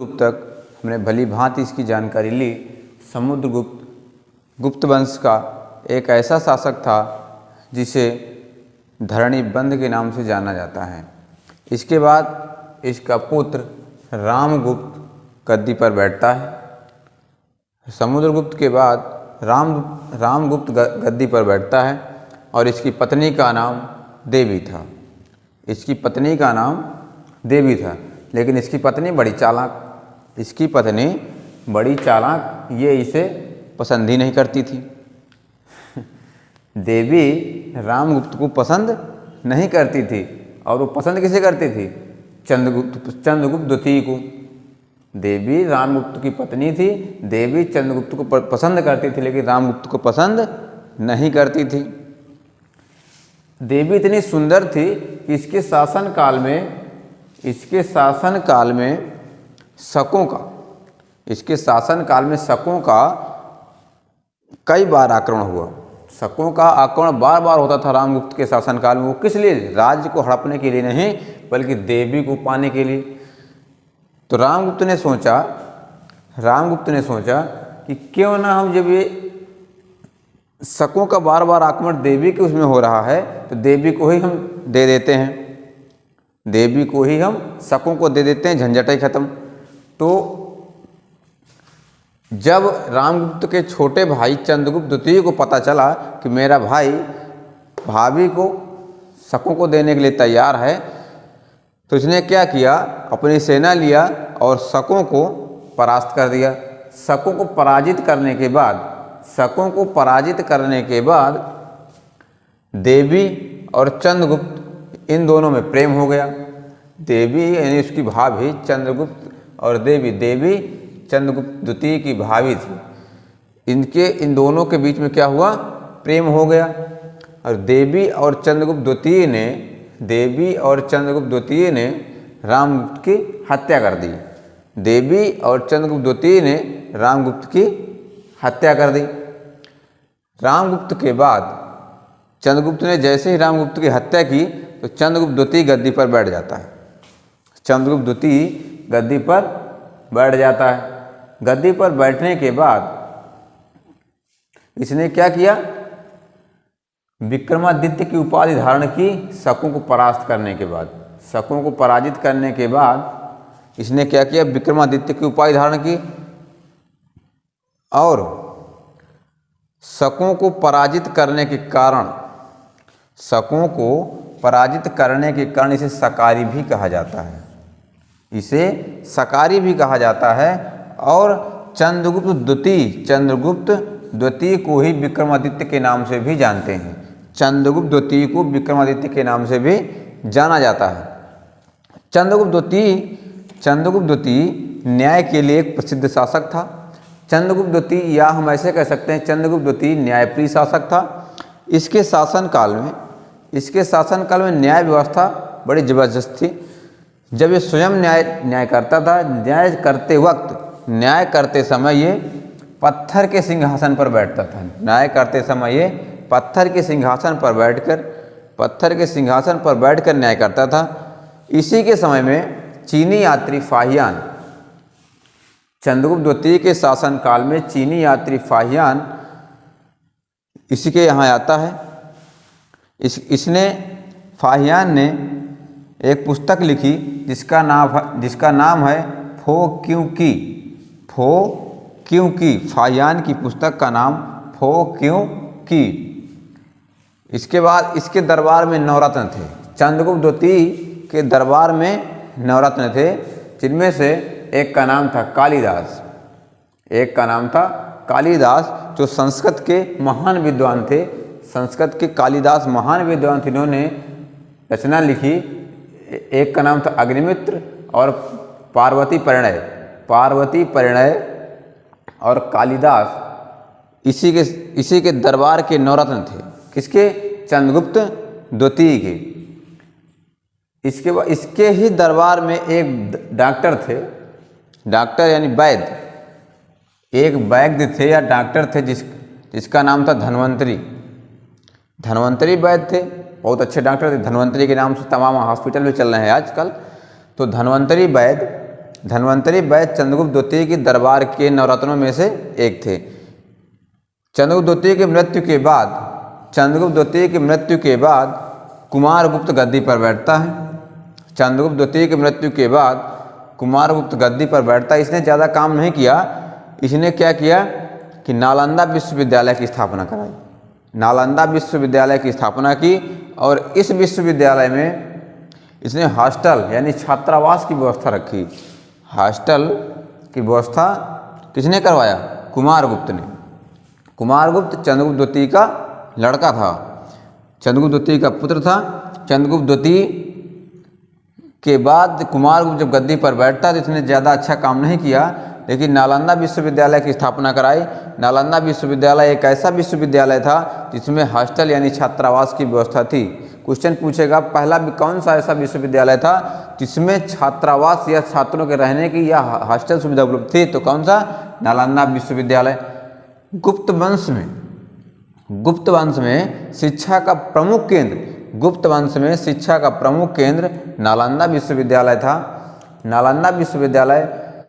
गुप्त तक हमने भली भांति इसकी जानकारी ली। समुद्रगुप्त गुप्त वंश का एक ऐसा शासक था जिसे धरणीबंध के नाम से जाना जाता है। इसके बाद इसका पुत्र रामगुप्त गद्दी पर बैठता है। समुद्रगुप्त के बाद रामगुप्त गद्दी पर बैठता है और इसकी पत्नी का नाम देवी था। इसकी पत्नी का नाम देवी था, लेकिन इसकी पत्नी बड़ी चालाक, ये इसे पसंद ही नहीं करती थी। देवी रामगुप्त को पसंद नहीं करती थी, और वो पसंद किसे करती थी? चंद्रगुप्त द्वितीय को। देवी रामगुप्त की पत्नी थी, देवी चंद्रगुप्त को पसंद करती थी, लेकिन रामगुप्त को पसंद नहीं करती थी। देवी इतनी सुंदर थी कि इसके शासनकाल में शकों का कई बार आक्रमण हुआ। शकों का आक्रमण बार बार होता था रामगुप्त के शासनकाल में। वो किस लिए? राज्य को हड़पने के लिए नहीं, बल्कि देवी को पाने के लिए। तो रामगुप्त ने सोचा कि क्यों ना हम, जब ये शकों का बार बार आक्रमण देवी के उसमें हो रहा है, तो देवी को ही हम दे देते हैं, शकों को दे देते हैं, झंझट ही खत्म। तो जब रामगुप्त के छोटे भाई चंद्रगुप्त द्वितीय को पता चला कि मेरा भाई भाभी को शकों को देने के लिए तैयार है, तो इसने क्या किया? अपनी सेना लिया और शकों को परास्त कर दिया। शकों को पराजित करने के बाद देवी और चंद्रगुप्त इन दोनों में प्रेम हो गया। देवी यानी उसकी भाभी चंद्रगुप्त और देवी चंद्रगुप्त द्वितीय की भाभी थी। इन दोनों के बीच में क्या हुआ? प्रेम हो गया। और देवी और चंद्रगुप्त द्वितीय ने रामगुप्त की हत्या कर दी। रामगुप्त के बाद चंद्रगुप्त ने जैसे ही रामगुप्त की हत्या की, तो चंद्रगुप्त द्वितीय गद्दी पर बैठ जाता है। गद्दी पर बैठने के बाद इसने क्या किया? विक्रमादित्य की उपाधि धारण की। शकों को परास्त करने के बाद, शकों को पराजित करने के बाद इसने क्या किया? विक्रमादित्य की उपाधि धारण की, और शकों को पराजित करने के कारण इसे सकारी भी कहा जाता है। और चंद्रगुप्त द्वितीय को ही विक्रमादित्य के नाम से भी जानते हैं। चंद्रगुप्त द्वितीय को विक्रमादित्य के नाम से भी जाना जाता है। चंद्रगुप्त द्वितीय न्याय के लिए एक प्रसिद्ध शासक था। चंद्रगुप्त द्वितीय, या हम ऐसे कह सकते हैं, चंद्रगुप्त द्वितीय न्यायप्रिय शासक था। इसके शासनकाल में न्याय व्यवस्था बड़ी जबरदस्त थी। जब ये स्वयं न्याय करता था, न्याय करते समय ये पत्थर के सिंहासन पर बैठता था। पत्थर के सिंहासन पर बैठकर न्याय करता था। इसी के समय में चीनी यात्री फाहियान, चंद्रगुप्त द्वितीय के शासनकाल में चीनी यात्री फाहियान इसी के यहाँ आता है। फाहियान ने एक पुस्तक लिखी जिसका नाम है फो क्यों की। फाहियान की पुस्तक का नाम फो क्यों की। इसके बाद इसके दरबार में नवरत्न थे। चंद्रगुप्त द्वितीय के दरबार में नवरत्न थे, जिनमें से एक का नाम था कालिदास, जो संस्कृत के महान विद्वान थे। कालिदास महान विद्वान थे। इन्होंने रचना लिखी। एक का नाम था अग्निमित्र और पार्वती परिणय और कालिदास इसी के दरबार के नवरत्न थे। किसके? चंद्रगुप्त द्वितीय के। इसके बाद इसके ही दरबार में एक डॉक्टर यानी वैद्य, एक वैद्य थे या डॉक्टर थे जिसका नाम था धन्वंतरी वैद्य थे। बहुत अच्छे डॉक्टर थे। धन्वंतरी के नाम से तमाम हॉस्पिटल में चल रहे हैं आजकल। तो धन्वंतरी वैद्य धन्वंतरी वैद्य चंद्रगुप्त द्वितीय की दरबार के नवरत्नों में से एक थे। चंद्रगुप्त द्वितीय की मृत्यु के बाद कुमारगुप्त गद्दी पर बैठता है। चंद्रगुप्त द्वितीय की मृत्यु के बाद कुमारगुप्त गद्दी पर बैठता है। इसने ज़्यादा काम नहीं किया। इसने क्या किया कि नालंदा विश्वविद्यालय की स्थापना कराई। नालंदा विश्वविद्यालय की स्थापना की और इस विश्वविद्यालय में इसने हॉस्टल यानी छात्रावास की व्यवस्था रखी। हॉस्टल की व्यवस्था किसने करवाया? कुमारगुप्त ने। कुमारगुप्त चंद्रगुप्त द्वितीय का लड़का था, चंद्रगुप्त द्वितीय का पुत्र था। चंद्रगुप्त द्वितीय के बाद कुमारगुप्त जब गद्दी पर बैठता तो इसने ज़्यादा अच्छा काम नहीं किया, लेकिन नालंदा विश्वविद्यालय की स्थापना कराई। नालंदा विश्वविद्यालय एक ऐसा विश्वविद्यालय था जिसमें हॉस्टल यानी छात्रावास की व्यवस्था थी। क्वेश्चन पूछेगा पहला कौन सा ऐसा विश्वविद्यालय था जिसमें छात्रावास या छात्रों के रहने की या हॉस्टल सुविधा उपलब्ध थी? तो कौन सा? नालंदा विश्वविद्यालय। गुप्त वंश में शिक्षा का प्रमुख केंद्र नालंदा विश्वविद्यालय था। नालंदा विश्वविद्यालय